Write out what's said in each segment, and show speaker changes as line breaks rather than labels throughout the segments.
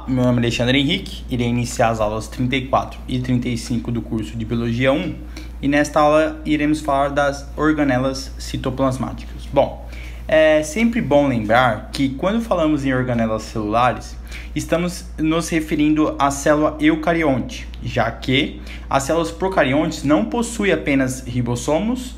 Meu nome é Alexandre Henrique, irei iniciar as aulas 34 e 35 do curso de Biologia 1 e nesta aula iremos falar das organelas citoplasmáticas. Bom, é sempre bom lembrar que quando falamos em organelas celulares, estamos nos referindo à célula eucarionte, já que as células procariontes não possuem apenas ribossomos,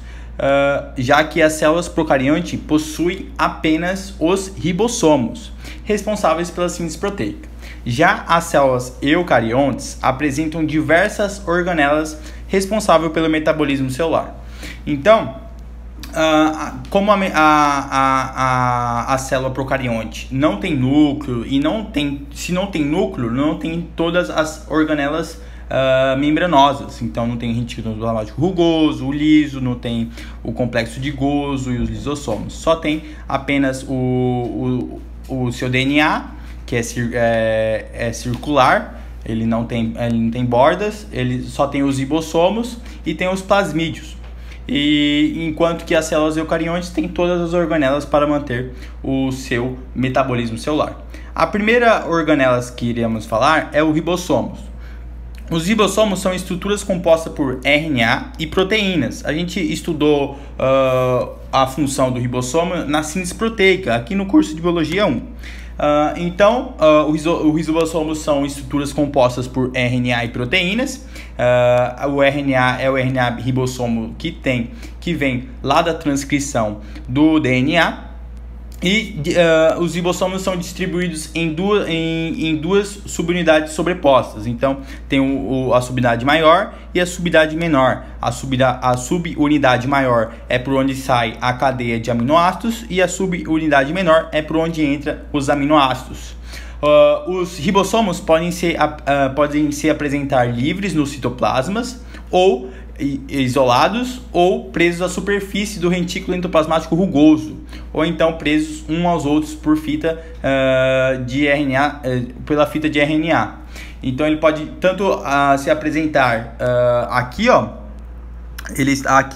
já que as células procariontes possuem apenas os ribossomos, responsáveis pela síntese proteica. Já as células eucariontes apresentam diversas organelas responsáveis pelo metabolismo celular. Então, como a célula procarionte não tem núcleo e se não tem núcleo, não tem todas as organelas membranosas. Então não tem retículo plasmático rugoso, o liso, não tem o complexo de Golgi e os lisossomos. Só tem apenas o seu DNA, que é circular, ele não tem bordas, ele só tem os ribossomos e tem os plasmídeos. E enquanto que as células eucariontes têm todas as organelas para manter o seu metabolismo celular. A primeira organela que iremos falar é o ribossomos. Os ribossomos são estruturas compostas por RNA e proteínas. A gente estudou a função do ribossomo na síntese proteica, aqui no curso de Biologia 1. Os ribossomos são estruturas compostas por RNA e proteínas. O RNA é o RNA ribossomo que vem lá da transcrição do DNA. E os ribossomos são distribuídos em duas subunidades sobrepostas. Então, tem a subunidade maior e a subunidade menor. A subunidade maior é por onde sai a cadeia de aminoácidos e a subunidade menor é por onde entra os aminoácidos. Os ribossomos podem se apresentar livres nos citoplasmas ou isolados ou presos à superfície do retículo endoplasmático rugoso, ou então presos uns aos outros por fita de RNA, pela fita de RNA. Então ele pode tanto se apresentar aqui,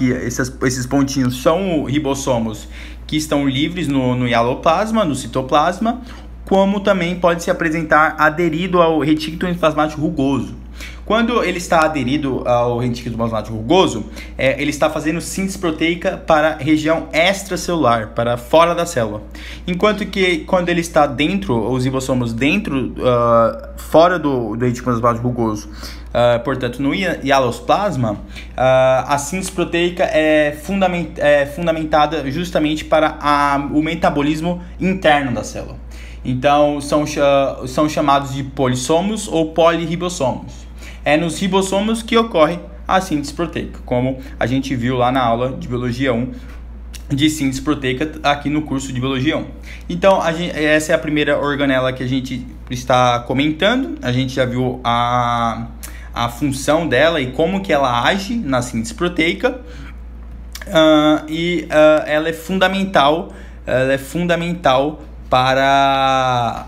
esses pontinhos são ribossomos que estão livres no hialoplasma, no citoplasma, como também pode se apresentar aderido ao retículo endoplasmático rugoso. Quando ele está aderido ao retículo endoplasmático rugoso, ele está fazendo síntese proteica para a região extracelular, para fora da célula. Enquanto que quando ele está dentro, os ribossomos fora do retículo endoplasmático rugoso, portanto no hialoplasma, a síntese proteica é fundamentada justamente para o metabolismo interno da célula. Então são chamados de polissomos ou polirribossomos. É nos ribossomos que ocorre a síntese proteica, como a gente viu lá na aula de Biologia 1 de síntese proteica aqui no curso de Biologia 1. Então, essa é a primeira organela que a gente está comentando. A gente já viu a função dela e como que ela age na síntese proteica. Ela é fundamental para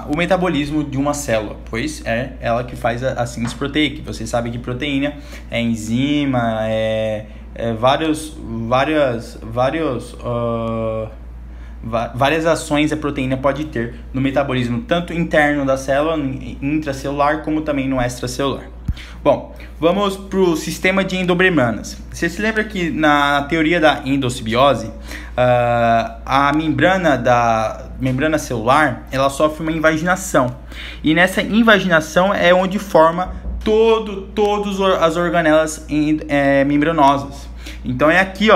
o metabolismo de uma célula, pois é ela que faz a síntese proteica. Você sabe que proteína é enzima, várias ações a proteína pode ter no metabolismo, tanto interno da célula, intracelular, como também no extracelular. Bom, vamos para o sistema de endomembranas. Você se lembra que na teoria da endossimbiose, a membrana celular, ela sofre uma invaginação. E nessa invaginação é onde forma todas as organelas membranosas. Então é aqui,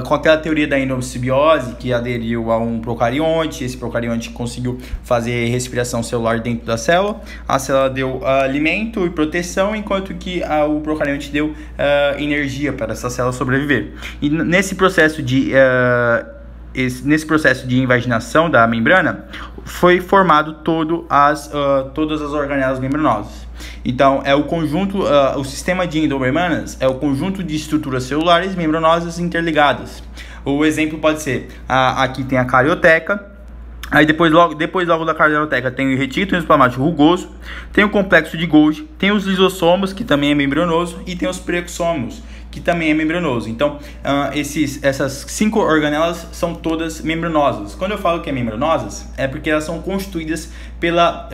com aquela teoria da endossimbiose que aderiu a um procarionte. Esse procarionte conseguiu fazer respiração celular dentro da célula. A célula deu alimento e proteção, enquanto que o procarionte deu energia para essa célula sobreviver. E nesse processo de invaginação da membrana, foi formado todas as organelas membranosas. Então, é o conjunto, o sistema de endomembranas é o conjunto de estruturas celulares membranosas interligadas. O exemplo pode ser, aqui tem a carioteca, aí depois logo da carioteca tem o retículo endoplasmático rugoso, tem o complexo de Golgi, tem os lisossomos, que também é membranoso, e tem os peroxomos, que também é membranoso. Então, essas 5 organelas são todas membranosas. Quando eu falo que é membranosas, é porque elas são constituídas pela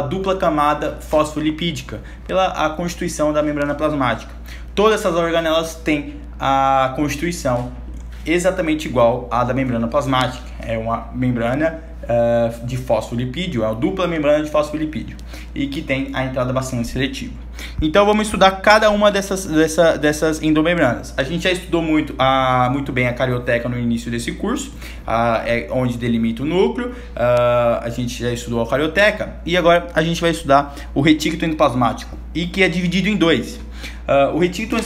dupla camada fosfolipídica, pela constituição da membrana plasmática. Todas essas organelas têm a constituição exatamente igual à da membrana plasmática. É uma membrana de fosfolipídio, é uma dupla membrana de fosfolipídio e que tem a entrada bastante seletiva. Então vamos estudar cada uma dessas endomembranas. A gente já estudou muito bem a carioteca no início desse curso, onde delimita o núcleo. A gente já estudou a carioteca e agora a gente vai estudar o retículo endoplasmático, e que é dividido em dois. O retículo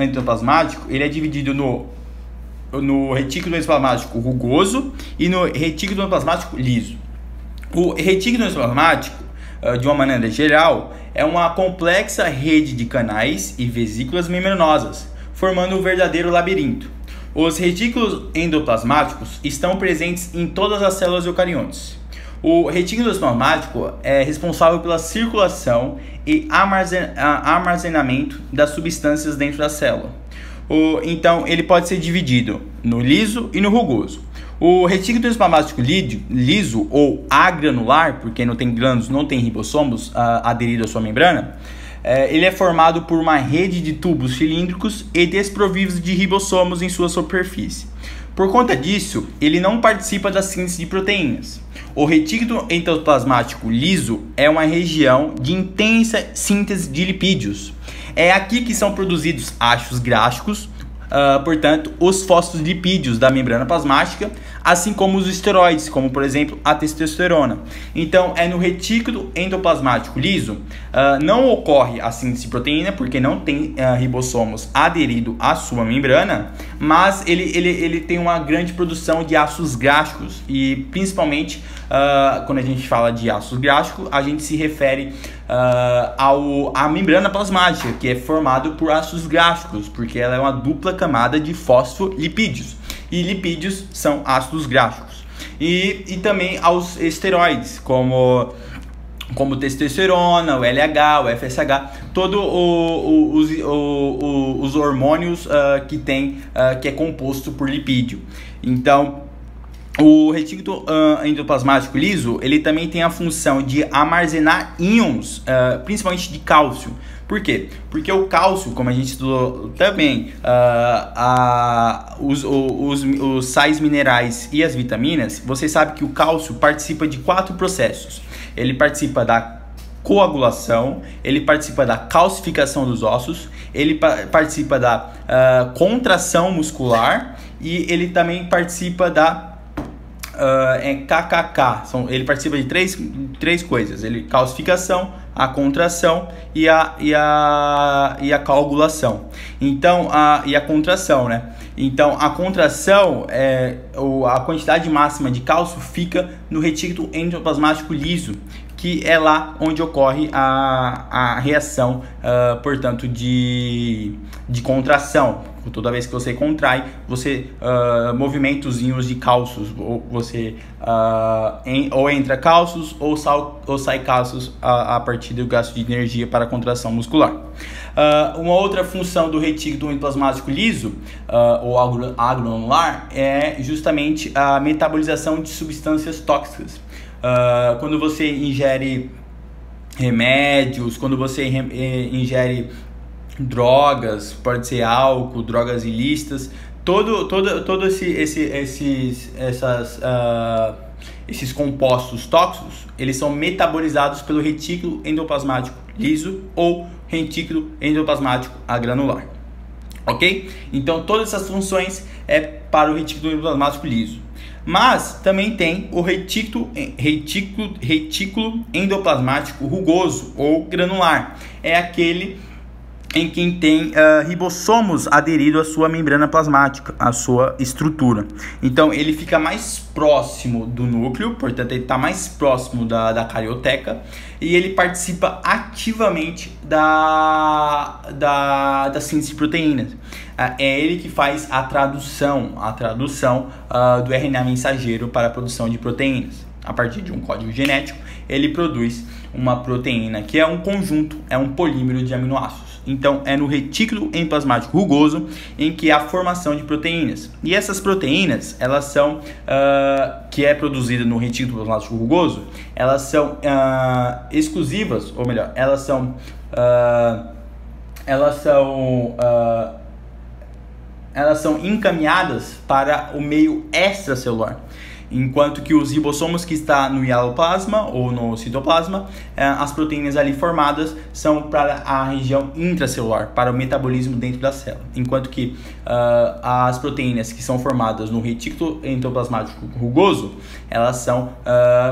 endoplasmático ele é dividido no retículo endoplasmático rugoso e no retículo endoplasmático liso. O retículo endoplasmático, de uma maneira geral, é uma complexa rede de canais e vesículas membranosas, formando um verdadeiro labirinto. Os retículos endoplasmáticos estão presentes em todas as células eucariontes. O retículo endoplasmático é responsável pela circulação e armazenamento das substâncias dentro da célula. Então, ele pode ser dividido no liso e no rugoso. O retículo endoplasmático liso ou agranular, porque não tem grânulos, não tem ribossomos aderidos à sua membrana, ele é formado por uma rede de tubos cilíndricos e desprovidos de ribossomos em sua superfície. Por conta disso, ele não participa da síntese de proteínas. O retículo endoplasmático liso é uma região de intensa síntese de lipídios. É aqui que são produzidos ácidos gráficos, portanto, os fosfolipídios da membrana plasmática, assim como os esteroides, como por exemplo a testosterona. Então, no retículo endoplasmático liso, não ocorre a síntese de proteína, porque não tem ribossomos aderido à sua membrana, mas ele tem uma grande produção de ácidos gráficos, e principalmente quando a gente fala de ácidos gráficos, a gente se refere à membrana plasmática, que é formado por ácidos gráficos, porque ela é uma dupla camada de fosfolipídios, e lipídios são ácidos gráficos. E também aos esteroides, como testosterona, o LH, o FSH, todos os hormônios que é composto por lipídio. Então, o retículo endoplasmático liso, ele também tem a função de armazenar íons, principalmente de cálcio. Por quê? Porque o cálcio, como a gente estudou também, os sais minerais e as vitaminas, você sabe que o cálcio participa de 4 processos. Ele participa da coagulação, ele participa da calcificação dos ossos, ele participa da contração muscular e ele também participa da KKK. Ele participa de três coisas: calcificação, a contração e a coagulação. Então, e a contração, né? Então, a contração, a quantidade máxima de cálcio fica no retículo endoplasmático liso, que é lá onde ocorre a reação, portanto, de contração. Toda vez que você contrai, você movimentozinhos de cálcios, ou você ou entra cálcios ou sai cálcios a partir do gasto de energia para a contração muscular. Uma outra função do retículo endoplasmático liso, ou agranular, é justamente a metabolização de substâncias tóxicas. Quando você ingere remédios, quando você ingere drogas, pode ser álcool, drogas ilícitas, esses compostos tóxicos, eles são metabolizados pelo retículo endoplasmático liso ou retículo endoplasmático agranular, ok? Então todas essas funções é para o retículo endoplasmático liso. Mas também tem o retículo endoplasmático rugoso ou granular. É aquele em quem tem ribossomos aderidos à sua membrana plasmática, à sua estrutura. Então, ele fica mais próximo do núcleo, portanto, ele está mais próximo da carioteca, e ele participa ativamente da síntese de proteínas. É ele que faz a tradução do RNA mensageiro para a produção de proteínas. A partir de um código genético, ele produz uma proteína que é um conjunto, é um polímero de aminoácidos. Então, é no retículo endoplasmático rugoso em que há a formação de proteínas. E essas proteínas, elas são, que é produzida no retículo endoplasmático rugoso, elas são exclusivas, ou melhor, elas são encaminhadas para o meio extracelular, enquanto que os ribossomos que está no hialoplasma ou no citoplasma, as proteínas ali formadas são para a região intracelular, para o metabolismo dentro da célula, enquanto que as proteínas que são formadas no retículo endoplasmático rugoso, elas são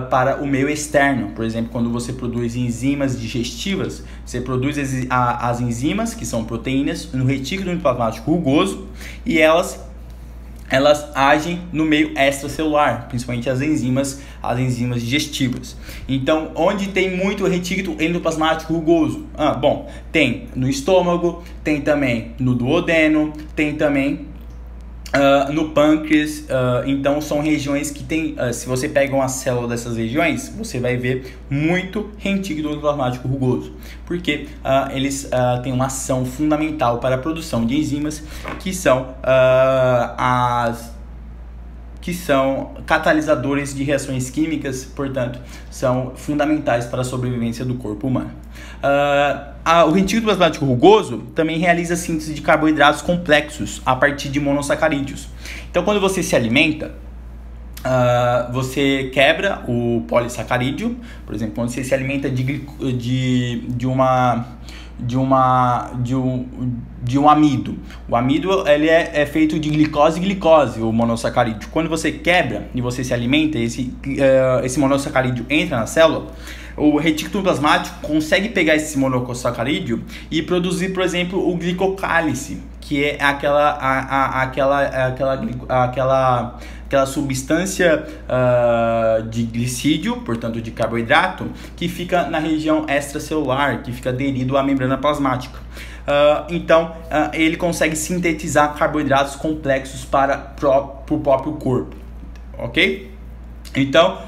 para o meio externo. Por exemplo, quando você produz enzimas digestivas, você produz as enzimas, que são proteínas, no retículo endoplasmático rugoso, e elas agem no meio extracelular, principalmente as enzimas digestivas. Então, onde tem muito retículo endoplasmático rugoso? Bom, tem no estômago, tem também no duodeno, tem também no pâncreas. Então são regiões que tem, se você pega uma célula dessas regiões, você vai ver muito retículo endoplasmático rugoso, porque eles têm uma ação fundamental para a produção de enzimas que são catalisadores de reações químicas, portanto, são fundamentais para a sobrevivência do corpo humano. O retículo plasmático rugoso também realiza síntese de carboidratos complexos a partir de monossacarídeos. Então, quando você se alimenta, você quebra o polissacarídeo. Por exemplo, quando você se alimenta de um amido. O amido ele é feito de glicose e glicose, o monossacarídeo. Quando você quebra e você se alimenta, esse monossacarídeo entra na célula, o retículo plasmático consegue pegar esse monossacarídeo e produzir, por exemplo, o glicocálice, que é aquela substância de glicídio, portanto de carboidrato, que fica na região extracelular, que fica aderido à membrana plasmática. Então, ele consegue sintetizar carboidratos complexos para o próprio corpo, ok? Então,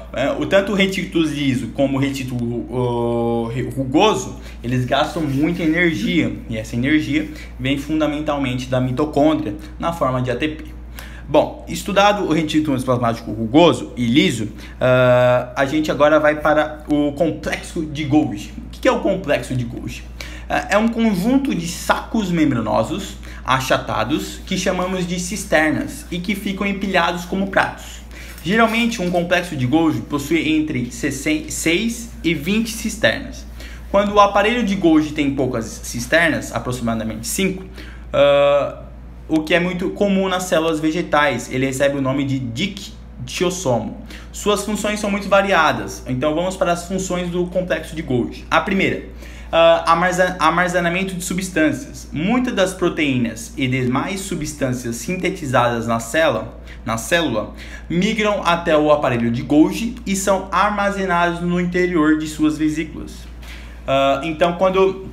tanto o retículo liso como o retículo rugoso, eles gastam muita energia, e essa energia vem fundamentalmente da mitocôndria na forma de ATP. Bom, estudado o retículo endoplasmático rugoso e liso, a gente agora vai para o complexo de Golgi. O que é o complexo de Golgi? É um conjunto de sacos membranosos achatados que chamamos de cisternas e que ficam empilhados como pratos. Geralmente, um complexo de Golgi possui entre 6 e 20 cisternas. Quando o aparelho de Golgi tem poucas cisternas, aproximadamente 5, o que é muito comum nas células vegetais, ele recebe o nome de dictiosomo. Suas funções são muito variadas, então vamos para as funções do complexo de Golgi. A primeira, armazenamento de substâncias. Muitas das proteínas e demais substâncias sintetizadas na célula migram até o aparelho de Golgi e são armazenadas no interior de suas vesículas. Então, quando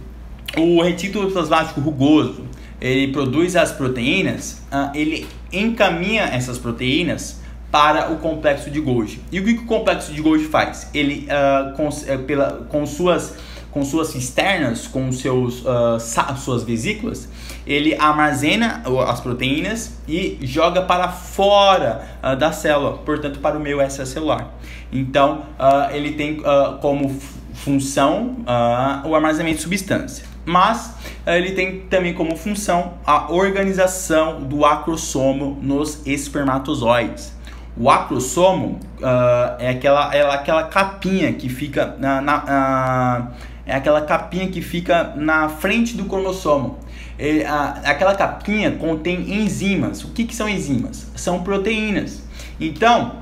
o retículo plasmático rugoso ele produz as proteínas, ele encaminha essas proteínas para o complexo de Golgi. E o que o complexo de Golgi faz? Ele, com suas cisternas, com suas vesículas, ele armazena as proteínas e joga para fora da célula, portanto para o meio extracelular. Então, ele tem como função o armazenamento de substância. Mas ele tem também como função a organização do acrossomo nos espermatozoides. O acrossomo é aquela capinha que fica na frente do cromossomo. Aquela capinha contém enzimas. O que são enzimas? São proteínas. Então,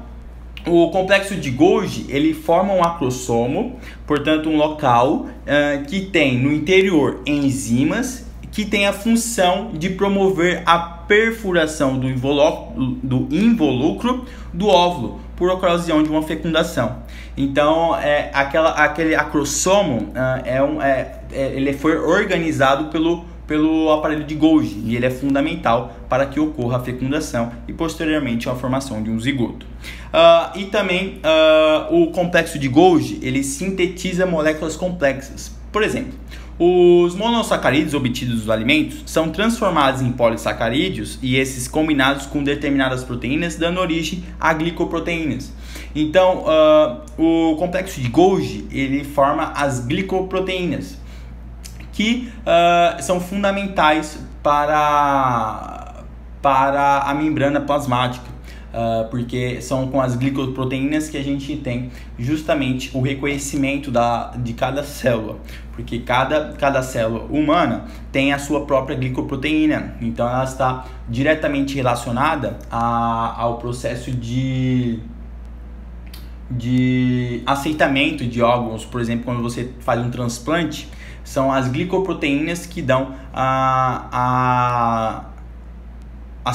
o complexo de Golgi, ele forma um acrossomo, portanto um local que tem no interior enzimas que tem a função de promover a perfuração do involucro do óvulo por ocasião de uma fecundação. Então, aquele acrossomo ele foi organizado pelo aparelho de Golgi e ele é fundamental para que ocorra a fecundação e posteriormente a formação de um zigoto. E também o complexo de Golgi ele sintetiza moléculas complexas. Por exemplo, Os monossacarídeos obtidos dos alimentos são transformados em polissacarídeos e esses combinados com determinadas proteínas, dando origem a glicoproteínas. Então, o complexo de Golgi, ele forma as glicoproteínas, que são fundamentais para a membrana plasmática. Porque são com as glicoproteínas que a gente tem justamente o reconhecimento de cada célula, porque cada célula humana tem a sua própria glicoproteína, então ela está diretamente relacionada ao processo de aceitamento de órgãos. Por exemplo, quando você faz um transplante, são as glicoproteínas que dão a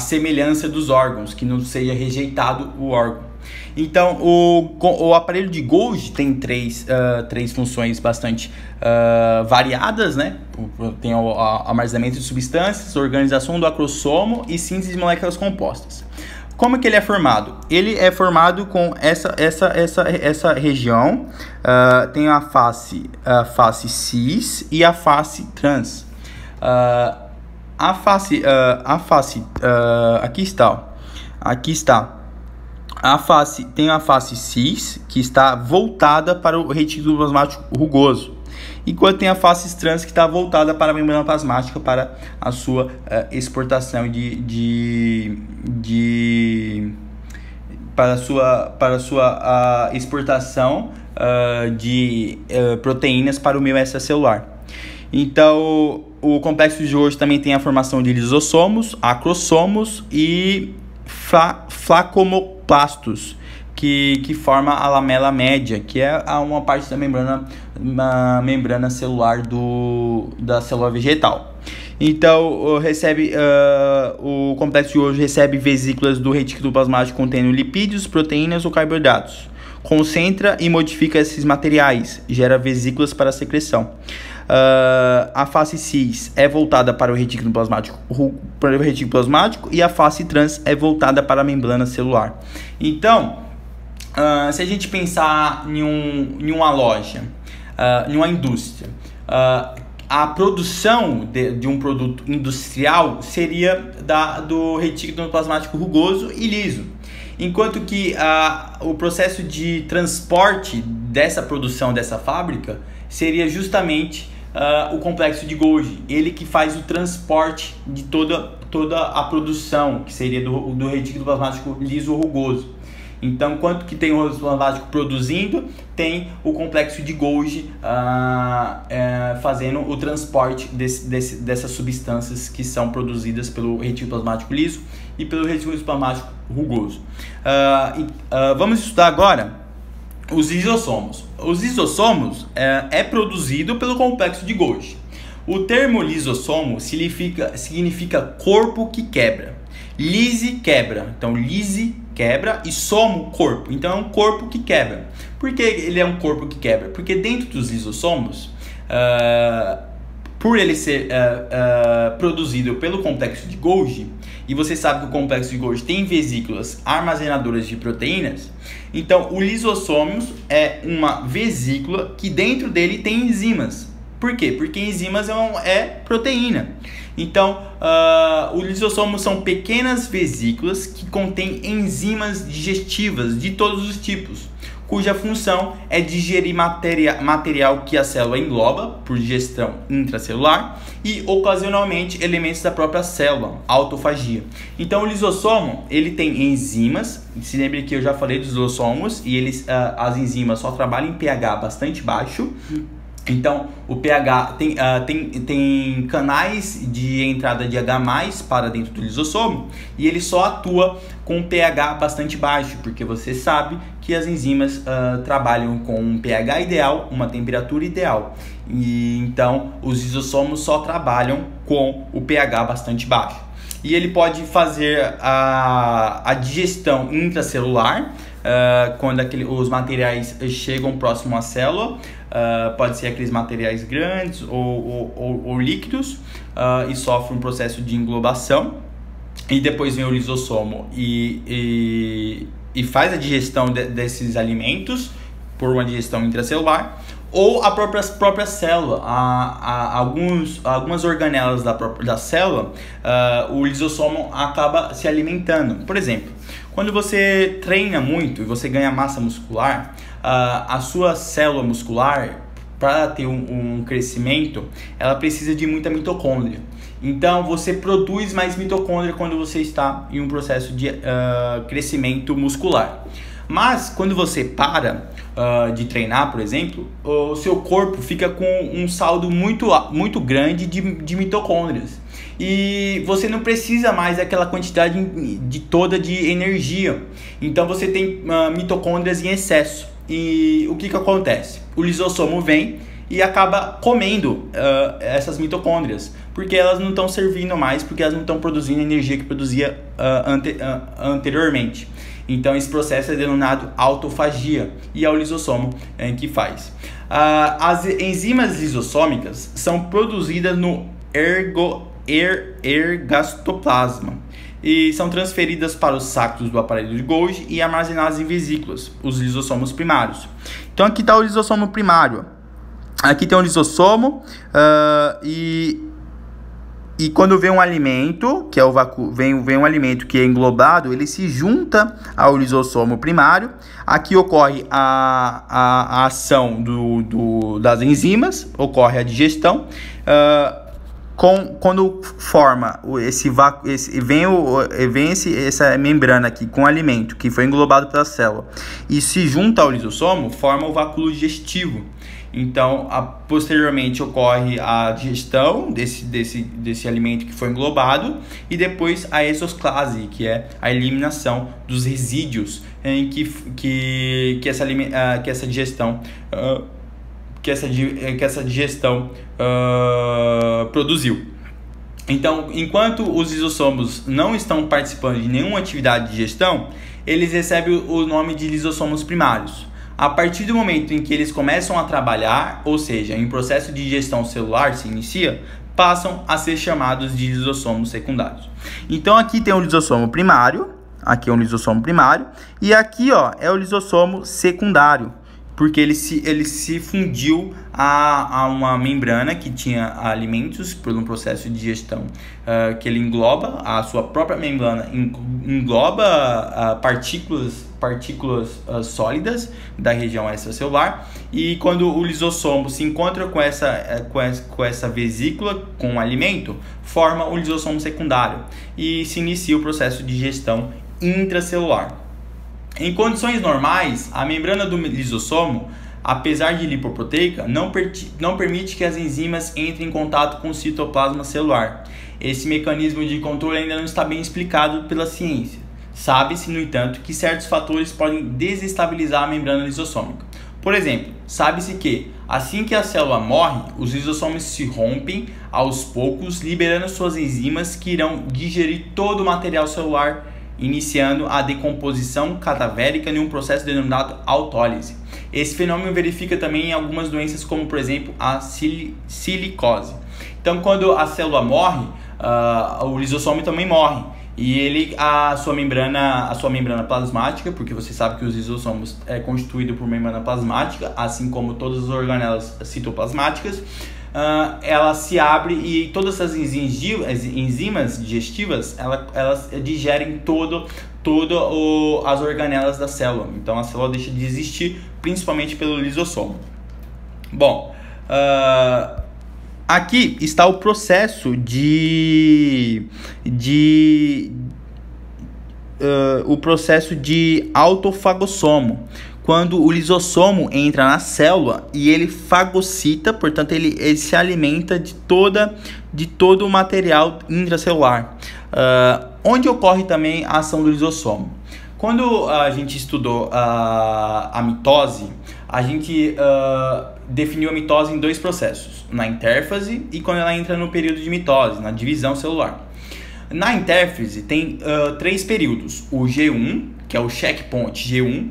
semelhança dos órgãos, que não seja rejeitado o órgão. Então, o aparelho de Golgi tem três funções bastante variadas, né? Tem o armazenamento de substâncias, organização do acrossomo e síntese de moléculas compostas. Como que ele é formado? Ele é formado com essa região, tem a face cis e a face trans. Aqui está. Tem a face cis, que está voltada para o retículo plasmático rugoso, enquanto tem a face trans, que está voltada para a membrana plasmática, para a sua exportação para a sua exportação de proteínas para o meio extracelular. Então, o complexo de Golgi também tem a formação de lisossomos, acrossomos e flacomoplastos, que forma a lamela média, que é uma parte da membrana celular da célula vegetal. Então, o complexo de Golgi recebe vesículas do retículo plasmático contendo lipídios, proteínas ou carboidratos. Concentra e modifica esses materiais, gera vesículas para a secreção. A face cis é voltada para o retículo plasmático e a face trans é voltada para a membrana celular. Então, se a gente pensar em uma loja, em uma indústria, a produção de um produto industrial seria do retículo plasmático rugoso e liso, enquanto que o processo de transporte dessa produção dessa fábrica seria justamente o complexo de Golgi, ele que faz o transporte de toda a produção, que seria do retículo plasmático liso rugoso. Então, quanto que tem o retículo plasmático produzindo, tem o complexo de Golgi fazendo o transporte dessas substâncias que são produzidas pelo retículo plasmático liso e pelo retículo plasmático rugoso. Vamos estudar agora os lisossomos. Os lisossomos é produzido pelo complexo de Golgi. O termo lisossomo significa corpo que quebra. Lise, quebra. Então, lise, quebra, e somo, corpo. Então, é um corpo que quebra. Por que ele é um corpo que quebra? Porque dentro dos lisossomos, por ele ser produzido pelo complexo de Golgi, e você sabe que o complexo de Golgi tem vesículas armazenadoras de proteínas, então o lisossomos é uma vesícula que dentro dele tem enzimas. Por quê? Porque enzimas é proteína. Então, os lisossomos são pequenas vesículas que contêm enzimas digestivas de todos os tipos, cuja função é digerir material que a célula engloba por digestão intracelular e, ocasionalmente, elementos da própria célula, autofagia. Então, o lisossomo, ele tem enzimas. Se lembre que eu já falei dos lisossomos e as enzimas só trabalham em pH bastante baixo. Então, o pH tem canais de entrada de H+ para dentro do lisossomo, e ele só atua com pH bastante baixo, porque você sabe que as enzimas trabalham com um pH ideal, uma temperatura ideal. E então, os lisossomos só trabalham com o pH bastante baixo. E ele pode fazer a digestão intracelular, quando os materiais chegam próximo à célula. Pode ser aqueles materiais grandes ou líquidos, e sofre um processo de englobação, e depois vem o lisossomo e faz a digestão desses alimentos por uma digestão intracelular, ou a própria célula. Algumas organelas da célula, o lisossomo acaba se alimentando. Por exemplo, quando você treina muito e você ganha massa muscular, a sua célula muscular, para ter um crescimento, ela precisa de muita mitocôndria. Então, você produz mais mitocôndria quando você está em um processo de crescimento muscular. Mas, quando você para de treinar, por exemplo, o seu corpo fica com um saldo muito grande de mitocôndrias. E você não precisa mais daquela quantidade toda de energia. Então, você tem mitocôndrias em excesso. E o que acontece? O lisossomo vem e acaba comendo essas mitocôndrias, porque elas não estão servindo mais, porque elas não estão produzindo a energia que produzia anteriormente. Então esse processo é denominado autofagia e é o lisossomo que faz. As enzimas lisossômicas são produzidas no ergastoplasma e são transferidas para os sacos do aparelho de Golgi e armazenadas em vesículas, os lisossomos primários. Então aqui está o lisossomo primário. Aqui tem um lisossomo e quando vem um alimento, que é vem um alimento que é englobado, ele se junta ao lisossomo primário. Aqui ocorre a ação das enzimas, ocorre a digestão. Quando forma essa membrana aqui com o alimento que foi englobado pela célula e se junta ao lisossomo, forma o vácuo digestivo. Então, posteriormente ocorre a digestão desse alimento que foi englobado e depois a exosclase, que é a eliminação dos resíduos em que essa digestão produziu. Então, enquanto os lisossomos não estão participando de nenhuma atividade de digestão, eles recebem o nome de lisossomos primários. A partir do momento em que eles começam a trabalhar, ou seja, em processo de digestão celular se inicia, passam a ser chamados de lisossomos secundários. Então aqui tem o lisossomo primário, aqui é um lisossomo primário, e aqui é o lisossomo secundário, porque ele se fundiu a uma membrana que tinha alimentos por um processo de digestão que ele engloba, a sua própria membrana engloba partículas sólidas da região extracelular, e quando o lisossomo se encontra com essa vesícula com o alimento, forma o lisossomo secundário e se inicia o processo de digestão intracelular. Em condições normais, a membrana do lisossomo, apesar de lipoproteica, não permite que as enzimas entrem em contato com o citoplasma celular. Esse mecanismo de controle ainda não está bem explicado pela ciência. Sabe-se, no entanto, que certos fatores podem desestabilizar a membrana lisossômica. Por exemplo, sabe-se que, assim que a célula morre, os lisossomos se rompem aos poucos, liberando suas enzimas que irão digerir todo o material celular, iniciando a decomposição cadavérica em um processo denominado autólise. Esse fenômeno verifica também em algumas doenças, como por exemplo a silicose. Então, quando a célula morre, o lisossomo também morre. E a sua membrana plasmática, porque você sabe que os lisossomos é constituído por membrana plasmática, assim como todas as organelas citoplasmáticas, ela se abre e todas essas enzimas digestivas, elas digerem as organelas da célula. Então a célula deixa de existir, principalmente pelo lisossomo. Bom, aqui está o processo o processo de autofagossomo. Quando o lisossomo entra na célula e ele fagocita, portanto ele se alimenta de todo o material intracelular. Onde ocorre também a ação do lisossomo? Quando a gente estudou a mitose, a gente definiu a mitose em dois processos: na intérfase e quando ela entra no período de mitose, na divisão celular. Na intérfase tem 3 períodos: o G1, que é o checkpoint G1,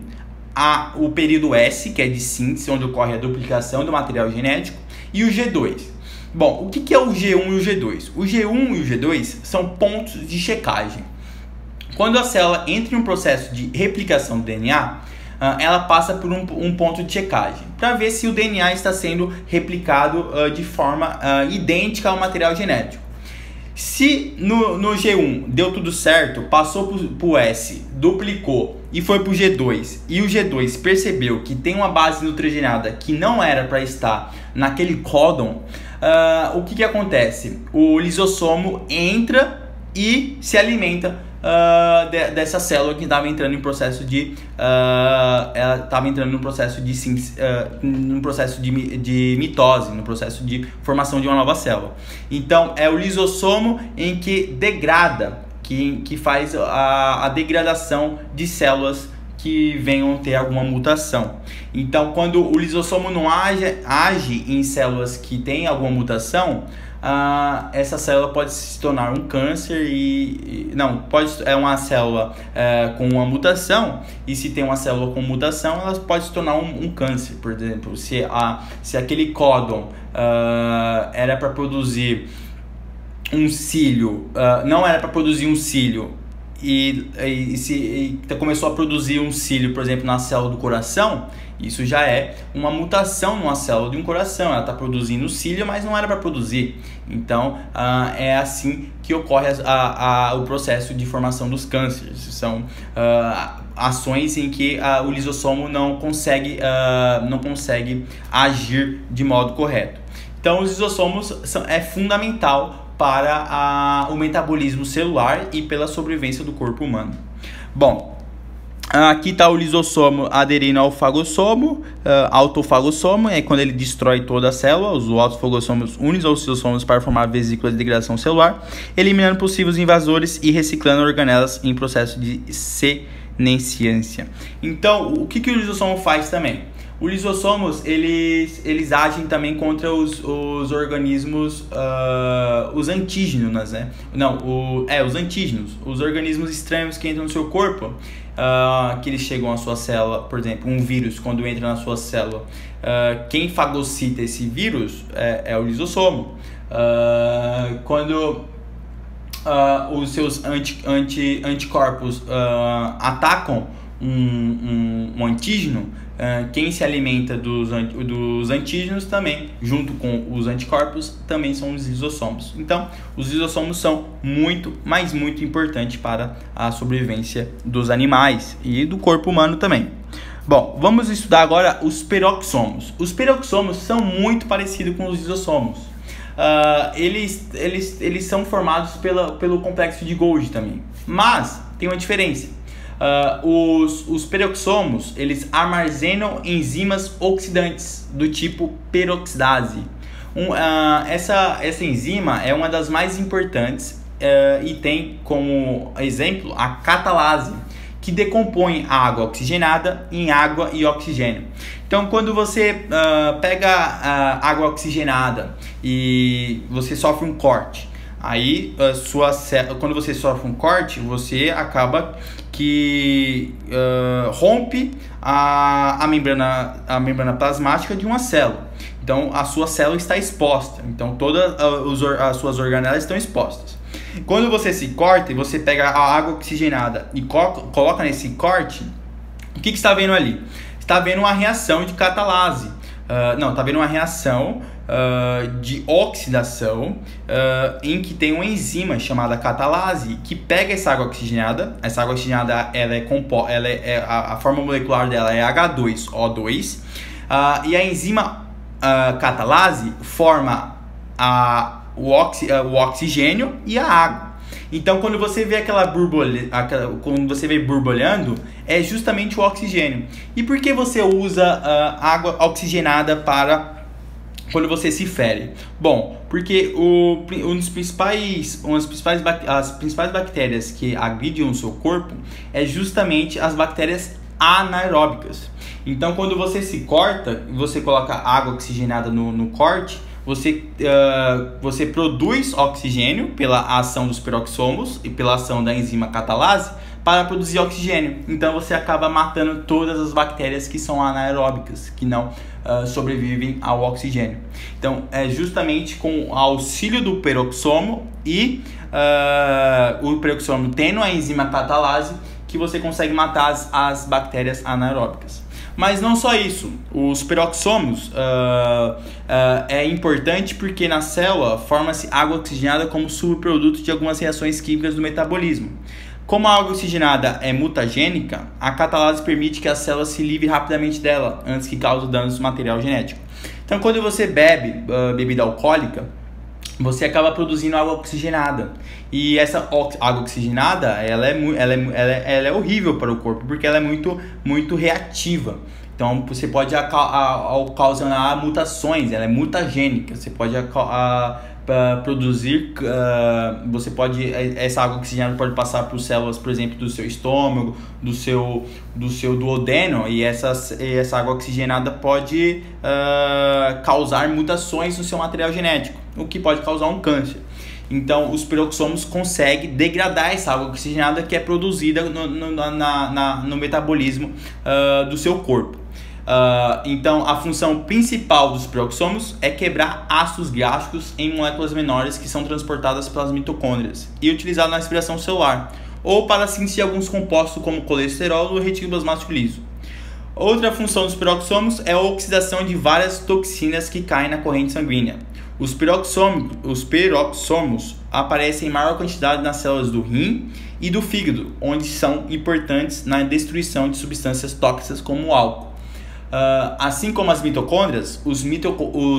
o período S, que é de síntese, onde ocorre a duplicação do material genético, e o G2. Bom, o que é o G1 e o G2? O G1 e o G2 são pontos de checagem. Quando a célula entra em um processo de replicação do DNA, ela passa por um ponto de checagem para ver se o DNA está sendo replicado de forma idêntica ao material genético. Se no G1 deu tudo certo, passou para o S, duplicou e foi para o G2, e o G2 percebeu que tem uma base nitrogenada que não era para estar naquele códon, o que acontece? O lisossomo entra e se alimenta dessa célula que estava entrando em processo de ela estava entrando no processo de mitose, no processo de formação de uma nova célula. Então é o lisossomo em que degrada, que faz a degradação de células que venham ter alguma mutação. Então, quando o lisossomo não age em células que têm alguma mutação, essa célula pode se tornar um câncer é uma célula com uma mutação, e se tem uma célula com mutação, ela pode se tornar um câncer. Por exemplo, se aquele códon era para produzir um cílio, não era para produzir um cílio, e começou a produzir um cílio, por exemplo, na célula do coração, isso já é uma mutação numa célula de um coração. Ela está produzindo cílio, mas não era para produzir. Então, é assim que ocorre o processo de formação dos cânceres. São ações em que o lisossomo não consegue agir de modo correto. Então, os lisossomos é fundamental para o metabolismo celular e pela sobrevivência do corpo humano. Bom, aqui está o lisossomo aderindo ao fagossomo, autofagossomo, é quando ele destrói toda a célula. Os autofagossomos unem aos lisossomos para formar vesículas de degradação celular, eliminando possíveis invasores e reciclando organelas em processo de senescência. Então, o que o lisossomo faz também? Os lisossomos, eles agem também contra os organismos, os antígenos, né? Os antígenos, os organismos estranhos que entram no seu corpo, que eles chegam à sua célula. Por exemplo, um vírus, quando entra na sua célula, quem fagocita esse vírus é o lisossomo. Quando os seus anticorpos atacam um antígeno, quem se alimenta dos antígenos também, junto com os anticorpos, também são os lisossomos. Então, os lisossomos são muito importantes para a sobrevivência dos animais e do corpo humano também. Bom, vamos estudar agora os peroxomos. Os peroxomos são muito parecidos com os lisossomos. Eles são formados pelo complexo de Golgi também, mas tem uma diferença. Os peroxomos, eles armazenam enzimas oxidantes do tipo peroxidase. Essa enzima é uma das mais importantes e tem como exemplo a catalase, que decompõe a água oxigenada em água e oxigênio. Então, quando você pega água oxigenada e você sofre um corte, aí quando você sofre um corte, você acaba que rompe a membrana plasmática de uma célula. Então, a sua célula está exposta. Então, todas as suas organelas estão expostas. Quando você se corta e você pega a água oxigenada e coloca nesse corte, o que você está vendo ali? Está vendo uma reação de catalase. Está vendo uma reação de oxidação em que tem uma enzima chamada catalase que pega essa água oxigenada. Essa água oxigenada a forma molecular dela é H2O2, e a enzima catalase forma o oxigênio e a água. Então, quando você vê quando você vê borbulhando, é justamente o oxigênio. E por que você usa água oxigenada quando você se fere? Bom, porque as principais bactérias que agridem o seu corpo é justamente as bactérias anaeróbicas. Então, quando você se corta e você coloca água oxigenada no corte, você produz oxigênio pela ação dos peroxomos e pela ação da enzima catalase para produzir oxigênio. Então você acaba matando todas as bactérias que são anaeróbicas, que não sobrevivem ao oxigênio. Então é justamente com o auxílio do peroxomo e o peroxomo tendo a enzima catalase que você consegue matar as bactérias anaeróbicas. Mas não só isso, os peroxomos é importante porque na célula forma-se água oxigenada como subproduto de algumas reações químicas do metabolismo. Como a água oxigenada é mutagênica, a catalase permite que a célula se livre rapidamente dela, antes que cause danos no material genético. Então, quando você bebe bebida alcoólica, você acaba produzindo água oxigenada. E essa água oxigenada, ela é horrível para o corpo, porque ela é muito reativa. Então, você pode ocasionar mutações, ela é mutagênica. Você pode produzir, essa água oxigenada pode passar por células, por exemplo, do seu estômago, do seu duodeno, e essa água oxigenada pode causar mutações no seu material genético, o que pode causar um câncer. Então, os peroxomos conseguem degradar essa água oxigenada que é produzida no metabolismo do seu corpo. Então, a função principal dos peroxomos é quebrar ácidos gástricos em moléculas menores que são transportadas pelas mitocôndrias e utilizado na respiração celular, ou para síntese de alguns compostos como colesterol ou retículo plasmático liso. Outra função dos peroxomos é a oxidação de várias toxinas que caem na corrente sanguínea. Os peroxomos aparecem em maior quantidade nas células do rim e do fígado, onde são importantes na destruição de substâncias tóxicas como o álcool. Assim como as mitocôndrias, os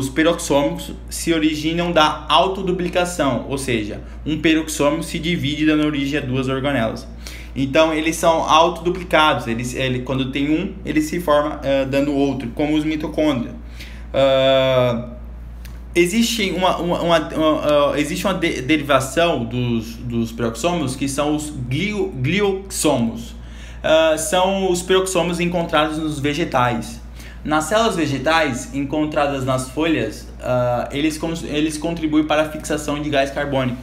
peroxomos se originam da autoduplicação, ou seja, um peroxômo se divide dando origem a duas organelas. Então, eles são autoduplicados, quando tem um, ele se forma dando outro, como os mitocôndrias. Existe uma derivação dos peroxomos que são os glioxomos. São os peroxomos encontrados nos vegetais. Nas células vegetais encontradas nas folhas, eles contribuem para a fixação de gás carbônico,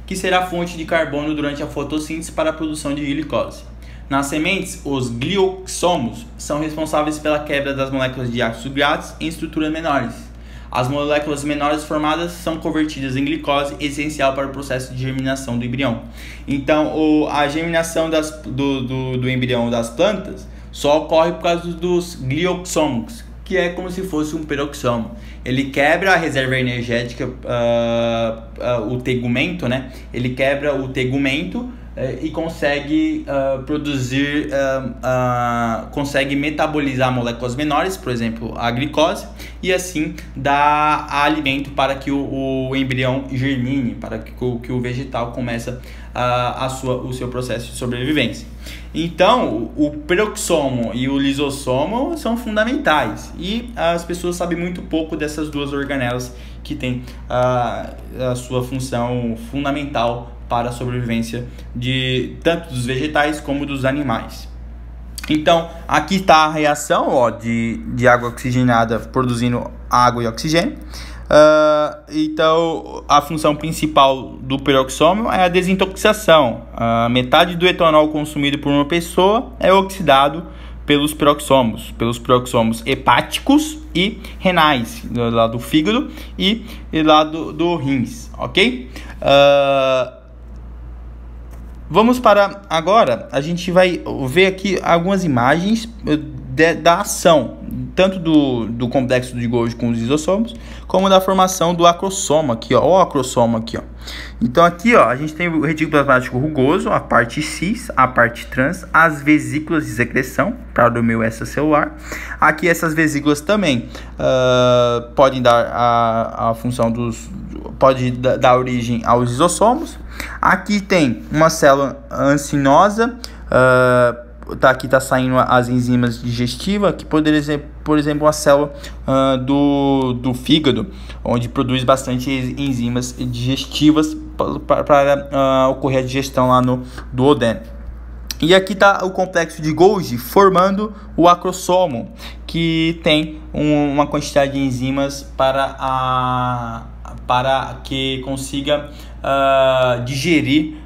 que será fonte de carbono durante a fotossíntese para a produção de glicose. Nas sementes, os glioxomos são responsáveis pela quebra das moléculas de ácidos graxos em estruturas menores. As moléculas menores formadas são convertidas em glicose, essencial para o processo de germinação do embrião. Então, a germinação do embrião das plantas só ocorre por causa dos glioxomos, que é como se fosse um peroxomo. Ele quebra a reserva energética, o tegumento, né? Ele quebra o tegumento e consegue consegue metabolizar moléculas menores, por exemplo, a glicose, e assim dá alimento para que o embrião germine, para que o vegetal comece o seu processo de sobrevivência. Então, o peroxomo e o lisossomo são fundamentais, e as pessoas sabem muito pouco dessas duas organelas que têm a sua função fundamental para a sobrevivência tanto dos vegetais como dos animais. Então, aqui está a reação de água oxigenada produzindo água e oxigênio. Então, a função principal do peroxômio é a desintoxicação. Metade do etanol consumido por uma pessoa é oxidado pelos peroxomos hepáticos e renais, lá do fígado e lá do rins, ok? Vamos para agora, a gente vai ver aqui algumas imagens da ação, tanto do complexo de Golgi com os lisossomos, como da formação do acrosoma aqui, ó, o acrosoma aqui, ó. Então aqui, ó, a gente tem o retículo plasmático rugoso, a parte cis, a parte trans, as vesículas de secreção para o meu extracelular. Aqui essas vesículas também podem dar a função pode dar origem aos lisossomos. Aqui tem uma célula ancinosa, aqui está saindo as enzimas digestivas, que poderia ser, por exemplo, uma célula do fígado, onde produz bastante enzimas digestivas para ocorrer a digestão lá no duodeno. E aqui está o complexo de Golgi formando o acrossomo, que tem uma quantidade de enzimas para que consiga digerir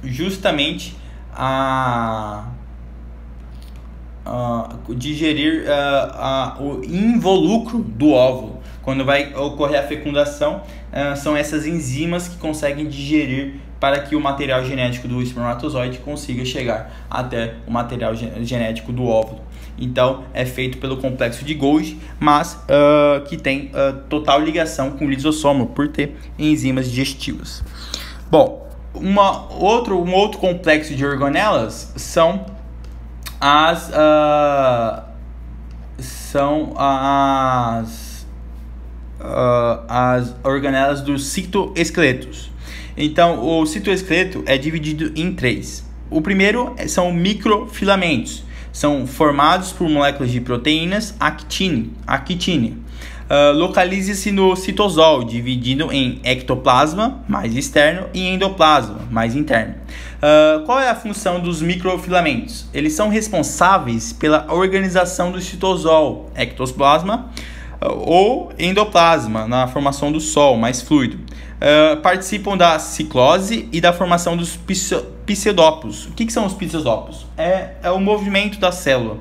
justamente o involucro do óvulo. quando vai ocorrer a fecundação, são essas enzimas que conseguem digerir para que o material genético do espermatozoide consiga chegar até o material genético do óvulo. Então, é feito pelo complexo de Golgi, mas que tem total ligação com o lisossomo, por ter enzimas digestivas. Bom, um outro complexo de organelas são as organelas dos citoesqueletos. Então, o citoesqueleto é dividido em 3. O primeiro são microfilamentos. São formados por moléculas de proteínas actina. Localiza-se no citosol, dividido em ectoplasma, mais externo, e endoplasma, mais interno. Qual é a função dos microfilamentos? Eles são responsáveis pela organização do citosol, ectoplasma ou endoplasma, na formação do sol, mais fluido. Participam da ciclose e da formação dos pseudópodos. O que são os pseudópodos? É o movimento da célula.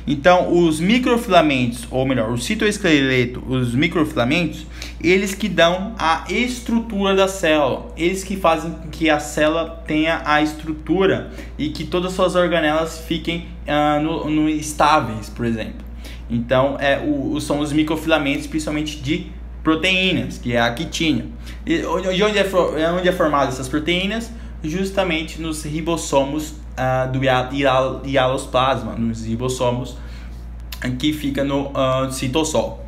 Então, os microfilamentos, ou melhor, o citoesqueleto, os microfilamentos, eles que dão a estrutura da célula, eles que fazem com que a célula tenha a estrutura e que todas as suas organelas fiquem estáveis, por exemplo. Então, são os microfilamentos, principalmente de proteínas, que é a actina. E onde é formada essas proteínas? Justamente nos ribossomos do hialosplasma, nos ribossomos que fica no citosol.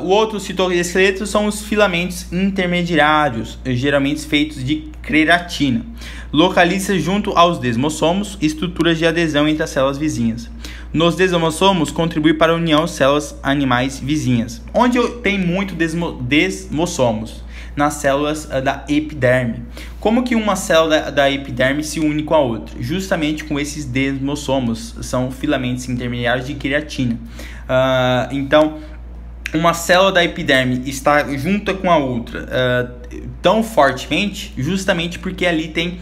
O outro citoesqueleto são os filamentos intermediários, geralmente feitos de creatina. Localiza junto aos desmossomos estruturas de adesão entre as células vizinhas. Nos desmossomos contribui para a união de células animais vizinhas. Onde tem muito desmossomos? Nas células da epiderme. Como que uma célula da epiderme se une com a outra? Justamente com esses desmossomos, são filamentos intermediários de creatina. Então, uma célula da epiderme está junta com a outra tão fortemente, justamente porque ali tem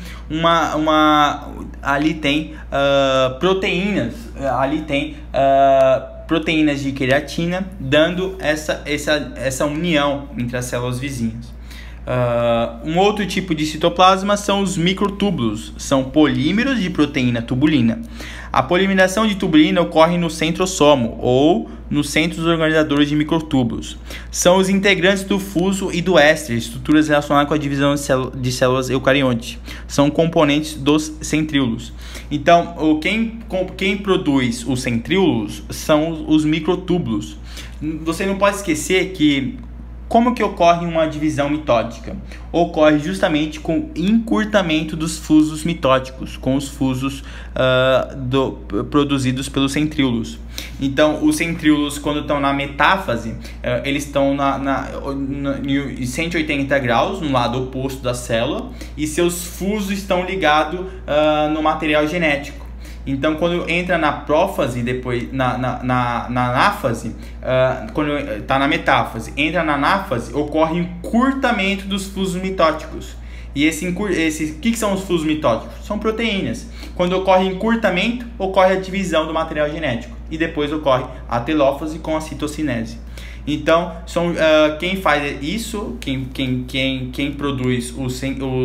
proteínas de creatina, dando essa união entre as células vizinhas. Um outro tipo de citoplasma são os microtúbulos, são polímeros de proteína tubulina. A polimerização de tubulina ocorre no centrosomo ou nos centros organizadores de microtúbulos. São os integrantes do fuso e do éster, estruturas relacionadas com a divisão de células eucariontes. São componentes dos centríolos. Então, quem produz os centríolos são os microtúbulos. Você não pode esquecer que como que ocorre uma divisão mitótica? Ocorre justamente com o encurtamento dos fusos mitóticos, com os fusos produzidos pelos centríolos. Então, os centríolos, quando estão na metáfase, eles estão em 180 graus, no lado oposto da célula, e seus fusos estão ligados no material genético. Então, quando entra na prófase, depois na anáfase, quando está na metáfase, entra na anáfase, ocorre encurtamento dos fusos mitóticos. E o que são os fusos mitóticos? São proteínas. Quando ocorre encurtamento, ocorre a divisão do material genético. E depois ocorre a telófase com a citocinese. Então, quem faz isso, quem produz os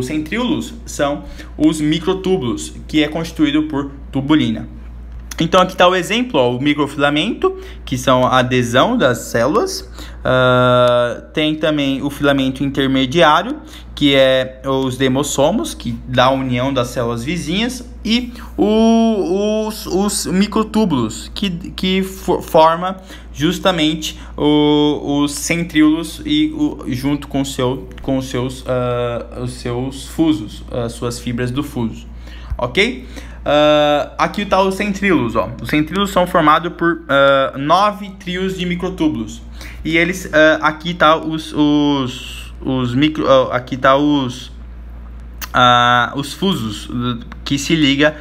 centríolos são os microtúbulos, que é constituído por tubulina. Então, aqui está o exemplo, o microfilamento, que são a adesão das células. Tem também o filamento intermediário, que é os demossomos, que dá a união das células vizinhas, e os microtúbulos, que forma justamente os centríolos e junto com os seus fusos, as suas fibras do fuso, ok? Aqui está os centríolos, ó. Os centríolos são formados por 9 trios de microtúbulos, e eles aqui tá os fusos que se liga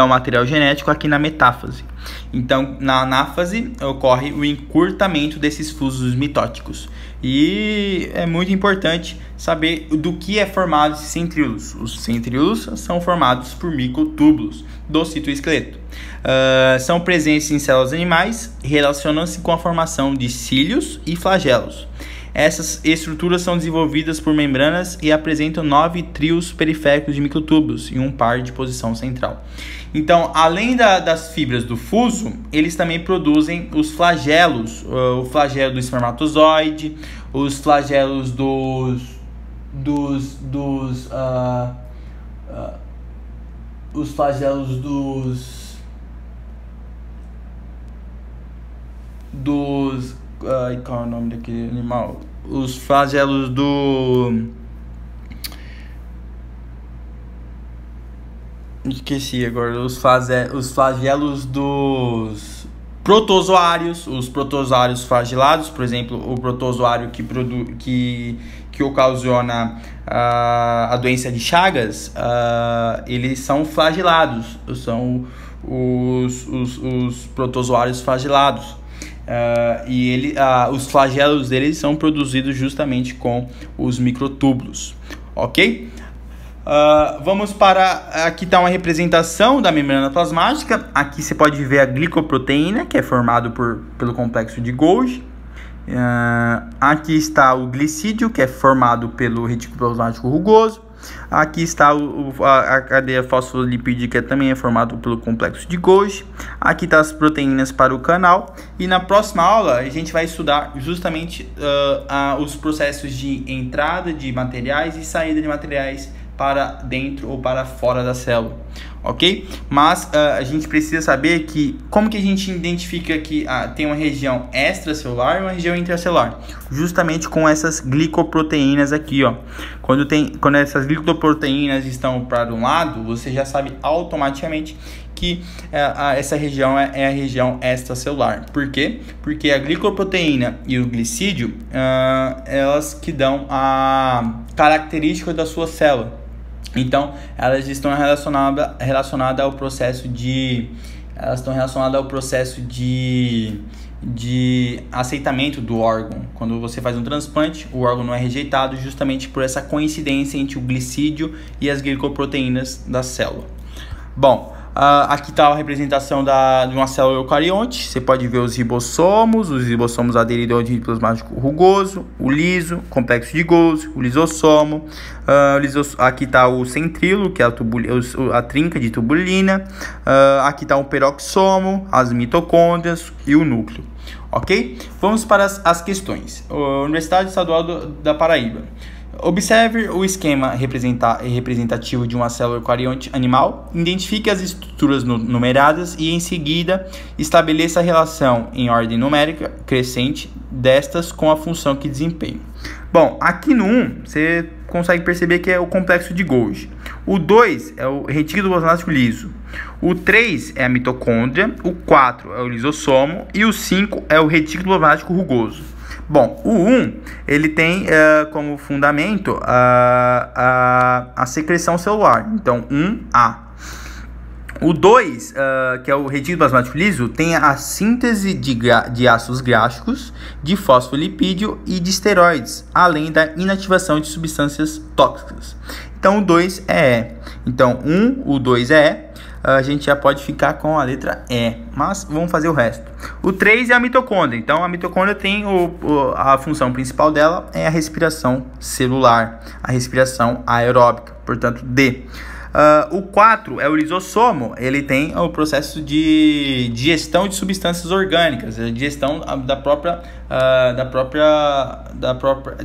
ao material genético aqui na metáfase. Então, na anáfase ocorre o encurtamento desses fusos mitóticos. E é muito importante saber do que é formado esses centríolos. Os centríolos são formados por microtúbulos do citoesqueleto. São presentes em células animais, relacionam-se com a formação de cílios e flagelos. Essas estruturas são desenvolvidas por membranas e apresentam 9 trios periféricos de microtúbulos e um par de posição central. Então, além das fibras do fuso, eles também produzem os flagelos, o flagelo do espermatozoide, os flagelos os flagelos qual é o nome daquele animal? Os flagelos esqueci agora. Os flagelos dos protozoários. Os protozoários flagelados, por exemplo, o protozoário que ocasiona a doença de Chagas, eles são flagelados. São os protozoários flagelados. Os flagelos deles são produzidos justamente com os microtúbulos, ok? Vamos para... Aqui está uma representação da membrana plasmática. Aqui você pode ver a glicoproteína, que é formado pelo complexo de Golgi. Aqui está o glicídio, que é formado pelo retículo plasmático rugoso. Aqui está a cadeia fosfolipídica, também é formada pelo complexo de Golgi. Aqui está as proteínas para o canal. E na próxima aula a gente vai estudar justamente os processos de entrada de materiais e saída de materiais para dentro ou para fora da célula, ok? Mas a gente precisa saber como que a gente identifica que tem uma região extracelular e uma região intracelular, justamente com essas glicoproteínas aqui, ó. Quando essas glicoproteínas estão para um lado, você já sabe automaticamente que essa região é a região extracelular. Por quê? Porque a glicoproteína e o glicídio, elas que dão a característica da sua célula. Então, elas estão relacionadas ao processo de aceitamento do órgão. Quando você faz um transplante, o órgão não é rejeitado justamente por essa coincidência entre o glicídio e as glicoproteínas da célula. Bom, aqui está a representação de uma célula eucarionte. Você pode ver os ribossomos aderidos ao retículo plasmático rugoso, o liso, complexo de Golgi, o lisossomo. Aqui está o centríolo, que é a trinca de tubulina. Aqui está o peroxomo, as mitocôndrias e o núcleo. Ok? Vamos para as questões. Universidade Estadual da Paraíba. Observe o esquema representativo de uma célula eucarionte animal, identifique as estruturas numeradas e, em seguida, estabeleça a relação em ordem numérica crescente destas com a função que desempenham. Bom, aqui no 1, você consegue perceber que é o complexo de Golgi. O 2 é o retículo plasmático liso. O 3 é a mitocôndria. O 4 é o lisossomo. E o 5 é o retículo plasmático rugoso. Bom, o 1, ele tem como fundamento a secreção celular. Então, 1A. O 2, que é o retículo plasmático liso, tem a síntese de ácidos graxos, de fosfolipídio e de esteroides, além da inativação de substâncias tóxicas. Então, o 2 é E. Então, o 2 é E. A gente já pode ficar com a letra E, mas vamos fazer o resto. O 3 é a mitocôndria. Então, a mitocôndria tem a função principal dela é a respiração celular, a respiração aeróbica, portanto, D. O 4 é o lisossomo. Ele tem o processo de digestão de substâncias orgânicas, a digestão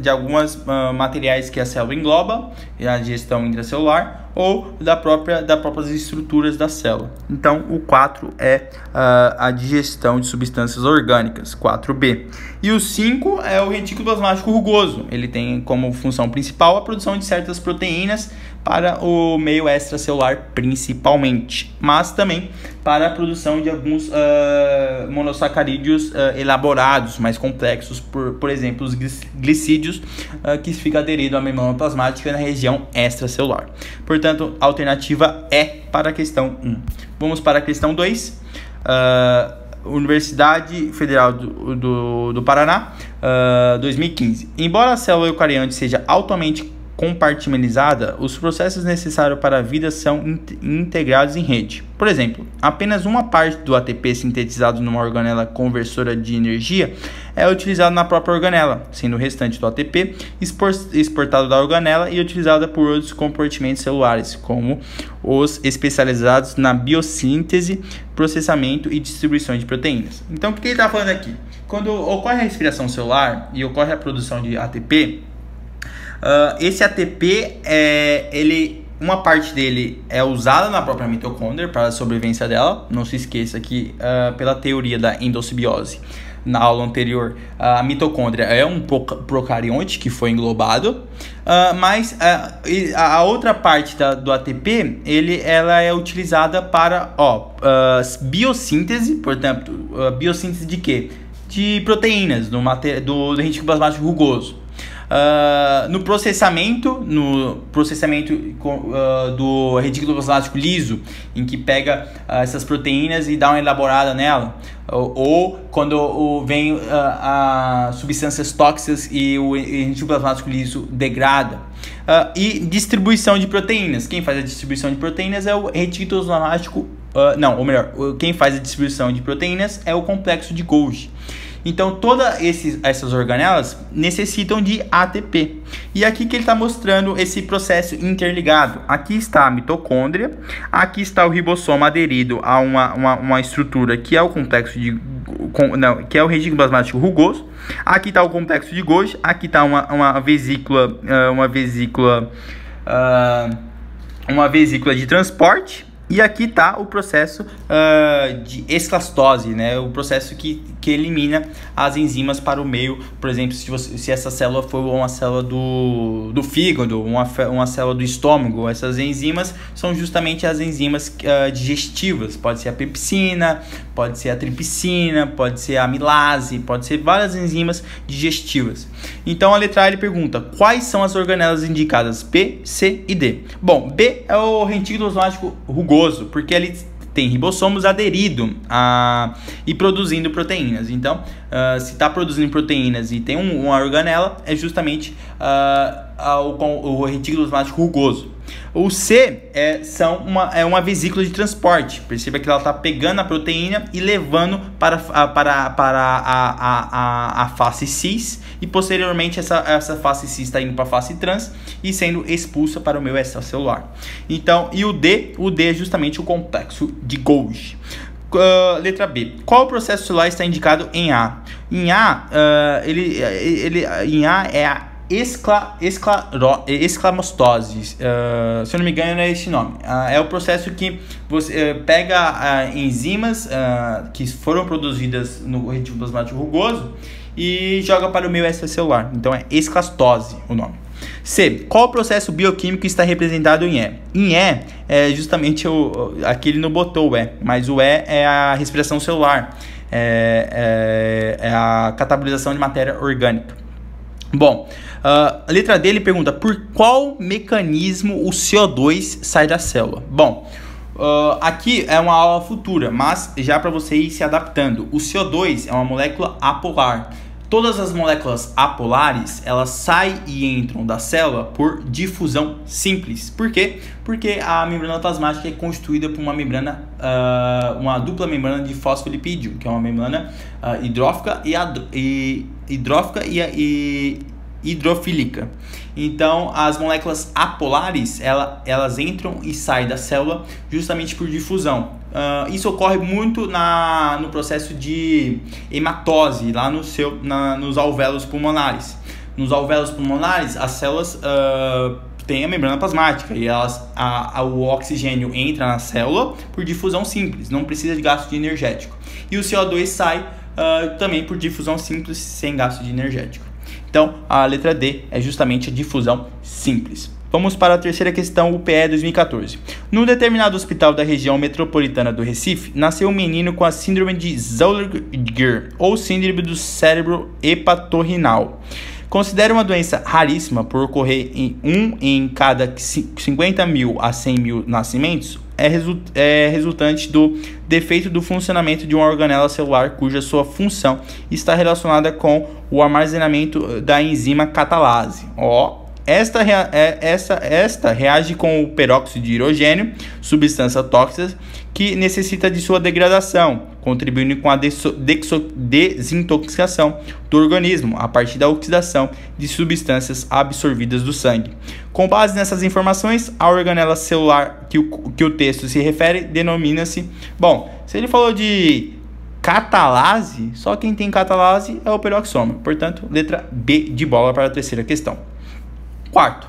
de alguns materiais que a célula engloba, a digestão intracelular, ou das próprias estruturas da célula. Então, o 4 é a digestão de substâncias orgânicas, 4B. E o 5 é o retículo plasmático rugoso. Ele tem como função principal a produção de certas proteínas para o meio extracelular principalmente, mas também para a produção de alguns monossacarídeos elaborados, mais complexos, por exemplo, os glicídios, que ficam aderidos à membrana plasmática na região extracelular. Portanto, a alternativa é para a questão 1. Vamos para a questão 2. Universidade Federal do Paraná, 2015. Embora a célula eucarionte seja altamente compartimentalizada, os processos necessários para a vida são integrados em rede. Por exemplo, apenas uma parte do ATP sintetizado numa organela conversora de energia é utilizado na própria organela, sendo o restante do ATP exportado da organela e utilizado por outros compartimentos celulares, como os especializados na biossíntese, processamento e distribuição de proteínas. Então, o que ele está falando aqui? Quando ocorre a respiração celular e ocorre a produção de ATP, esse ATP, uma parte dele é usada na própria mitocôndria para a sobrevivência dela. Não se esqueça que, pela teoria da endossimbiose, na aula anterior, a mitocôndria é um procarionte que foi englobado, mas a outra parte do ATP, ela é utilizada para biossíntese, portanto, biossíntese de quê? De proteínas, do retículo plasmático rugoso. No processamento do retículo plasmático liso, em que pega essas proteínas e dá uma elaborada nela, ou quando vem as substâncias tóxicas e o retículo plasmático liso degrada, e distribuição de proteínas. Quem faz a distribuição de proteínas é o retículo plasmático, quem faz a distribuição de proteínas é o complexo de Golgi. Então, todas essas organelas necessitam de ATP. E aqui que ele está mostrando esse processo interligado. Aqui está a mitocôndria, aqui está o ribossomo aderido a uma estrutura que é o complexo que é o retículo plasmático rugoso. Aqui está o complexo de Golgi, aqui está uma vesícula de transporte. E aqui está o processo de esclastose, né? O processo que elimina as enzimas para o meio. Por exemplo, se essa célula for uma célula do fígado, uma célula do estômago, essas enzimas são justamente as enzimas digestivas. Pode ser a pepsina, pode ser a tripsina, pode ser a amilase, pode ser várias enzimas digestivas. Então a letra A ele pergunta: quais são as organelas indicadas? B, C e D. Bom, B é o retículo plasmático rugoso, porque ele tem ribossomos aderidos e produzindo proteínas. Então, se está produzindo proteínas e tem uma organela, é justamente o retículo plasmático rugoso. O C é uma vesícula de transporte. Perceba que ela está pegando a proteína e levando para a face cis, e posteriormente essa face cis está indo para a face trans e sendo expulsa para o meio extracelular. Então, e o D é justamente o complexo de Golgi. Letra B. Qual processo celular está indicado em A? Em A, em A é a esclamostose. Se eu não me engano, é esse nome. É o processo que você pega enzimas que foram produzidas no retículo plasmático rugoso e joga para o meio extracelular. Então é esclastose o nome. C. Qual processo bioquímico está representado em E? Em E é justamente aqui ele não botou o E, mas o E é a respiração celular, é a catabolização de matéria orgânica. Bom, a letra D ele pergunta: por qual mecanismo o CO2 sai da célula? Bom, aqui é uma aula futura, mas já para você ir se adaptando. O CO2 é uma molécula apolar. Todas as moléculas apolares, elas saem e entram da célula por difusão simples. Por quê? Porque a membrana plasmática é constituída por uma dupla membrana de fosfolipídio, que é uma membrana hidrófica e hidrofílica. Então, as moléculas apolares, elas entram e saem da célula justamente por difusão. Isso ocorre muito no processo de hematose, lá nos alvéolos pulmonares. Nos alvéolos pulmonares, as células têm a membrana plasmática e o oxigênio entra na célula por difusão simples, não precisa de gasto de energético. E o CO2 sai também por difusão simples, sem gasto de energético. Então, a letra D é justamente a difusão simples. Vamos para a terceira questão, UPE 2014. Num determinado hospital da região metropolitana do Recife, nasceu um menino com a síndrome de Zollinger, ou síndrome do cérebro hepatorrenal. Considera uma doença raríssima por ocorrer em cada 50 mil a 100 mil nascimentos. é resultante do defeito do funcionamento de uma organela celular cuja sua função está relacionada com o armazenamento da enzima catalase. Esta reage com o peróxido de hidrogênio, substância tóxica, que necessita de sua degradação, contribuindo com a desintoxicação do organismo a partir da oxidação de substâncias absorvidas do sangue. Com base nessas informações, a organela celular que o texto se refere denomina-se... Bom, se ele falou de catalase, só quem tem catalase é o peroxisoma. Portanto, letra B de bola para a terceira questão. Quarto,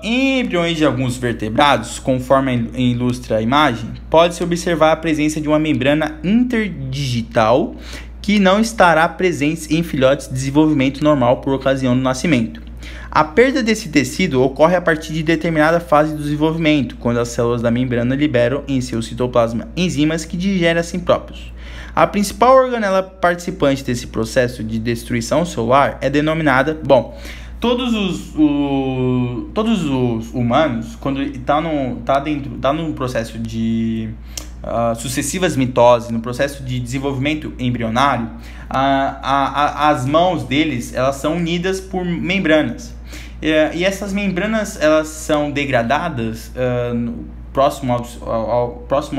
em embriões de alguns vertebrados, conforme ilustra a imagem, pode-se observar a presença de uma membrana interdigital que não estará presente em filhotes de desenvolvimento normal por ocasião do nascimento. A perda desse tecido ocorre a partir de determinada fase do desenvolvimento, quando as células da membrana liberam em seu citoplasma enzimas que digerem a si próprios. A principal organela participante desse processo de destruição celular é denominada... Todos os humanos, quando está no processo de sucessivas mitoses, no processo de desenvolvimento embrionário, as mãos deles elas são unidas por membranas. E essas membranas elas são degradadas próximo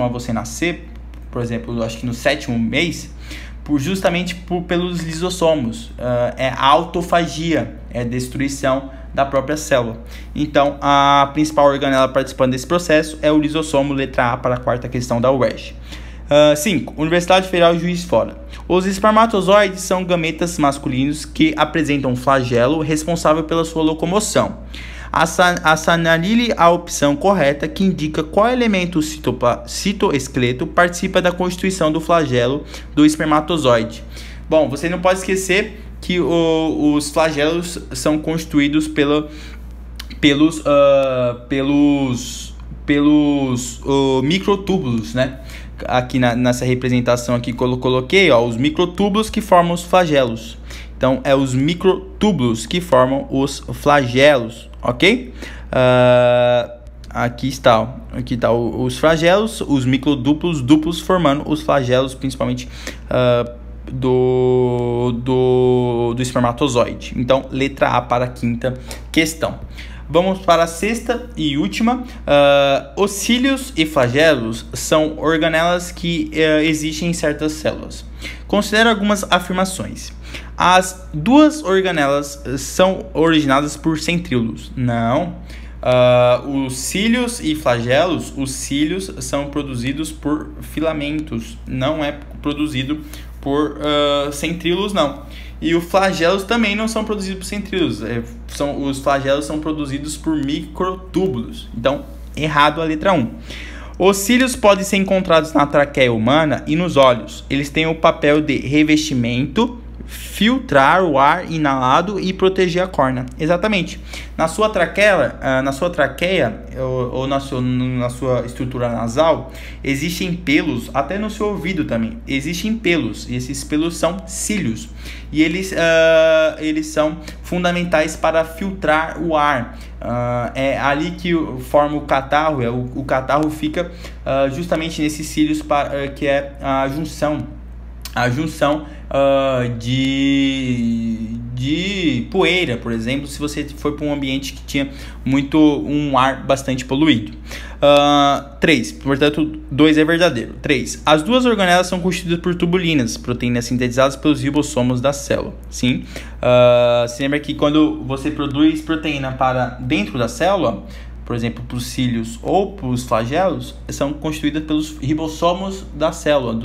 a você nascer, por exemplo, acho que no 7º mês, pelos lisossomos. É a autofagia, é a destruição da própria célula. Então, a principal organela participando desse processo é o lisossomo, letra A para a quarta questão da UERJ. 5. Universidade Federal de Juiz de Fora. Os espermatozoides são gametas masculinos que apresentam um flagelo responsável pela sua locomoção. Assinale a opção correta que indica qual elemento citoesqueleto participa da constituição do flagelo do espermatozoide. Bom, você não pode esquecer que os flagelos são constituídos pelos microtúbulos, né? Aqui nessa representação aqui coloquei os microtúbulos que formam os flagelos. Então, é os microtúbulos que formam os flagelos, ok? Aqui está os flagelos, os microdúplos duplos formando os flagelos, principalmente do espermatozoide. Então, letra A para a quinta questão. Vamos para a sexta e última. Os cílios e flagelos são organelas que existem em certas células. Considere algumas afirmações. As duas organelas são originadas por centríolos. Não. Os cílios e flagelos, os cílios são produzidos por filamentos. Não é produzido por centríolos, não. E os flagelos também não são produzidos por centríolos. Os flagelos são produzidos por microtúbulos. Então, errado a letra 1. Os cílios podem ser encontrados na traqueia humana e nos olhos. Eles têm o papel de revestimento, filtrar o ar inalado e proteger a córnea. Exatamente. Na sua traqueia ou na sua estrutura nasal, existem pelos, até no seu ouvido também. Existem pelos, e esses pelos são cílios. E eles são fundamentais para filtrar o ar. É ali que forma o catarro. O catarro fica justamente nesses cílios, que é a junção de poeira, por exemplo, se você for para um ambiente que tinha um ar bastante poluído. 3. Portanto, 2 é verdadeiro. 3. As duas organelas são constituídas por tubulinas, proteínas sintetizadas pelos ribossomos da célula. Sim. Se lembra que quando você produz proteína para dentro da célula, por exemplo, para os cílios ou para os flagelos, são constituídas pelos ribossomos da célula,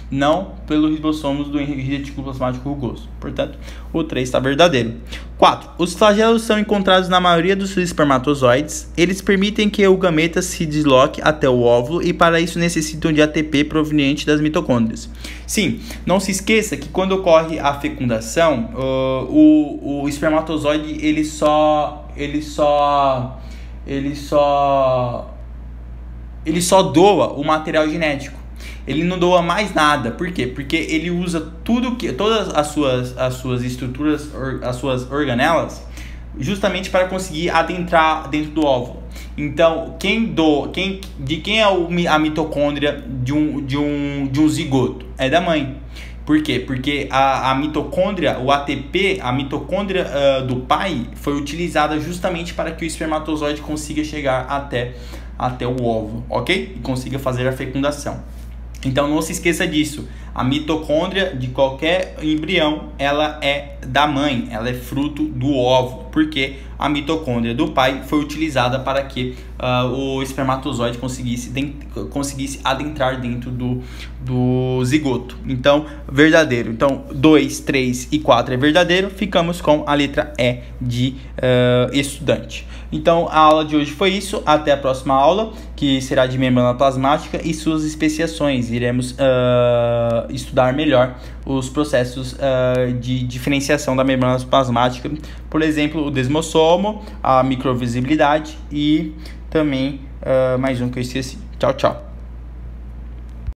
não pelos ribossomos do retículo plasmático rugoso. Portanto, o 3 está verdadeiro. 4. Os flagelos são encontrados na maioria dos espermatozoides. Eles permitem que o gameta se desloque até o óvulo e para isso necessitam de ATP proveniente das mitocôndrias. Sim, não se esqueça que quando ocorre a fecundação, o espermatozoide ele só doa o material genético. Ele não doa mais nada. Por quê? Porque ele usa todas as suas estruturas, as suas organelas, justamente para conseguir adentrar dentro do óvulo. Então, de quem é a mitocôndria de um zigoto? É da mãe. Por quê? Porque a mitocôndria, o ATP, a mitocôndria do pai foi utilizada justamente para que o espermatozoide consiga chegar até o óvulo, ok? E consiga fazer a fecundação. Então não se esqueça disso. A mitocôndria de qualquer embrião, ela é da mãe, ela é fruto do óvulo, porque a mitocôndria do pai foi utilizada para que o espermatozoide conseguisse adentrar dentro do zigoto. Então, verdadeiro. Então, 2, 3 e 4 é verdadeiro. Ficamos com a letra E de estudante. Então, a aula de hoje foi isso. Até a próxima aula, que será de membrana plasmática e suas especiações. Iremos estudar melhor os processos de diferenciação da membrana plasmática, por exemplo, o desmossomo, a microvisibilidade e também mais um que eu esqueci. Tchau, tchau.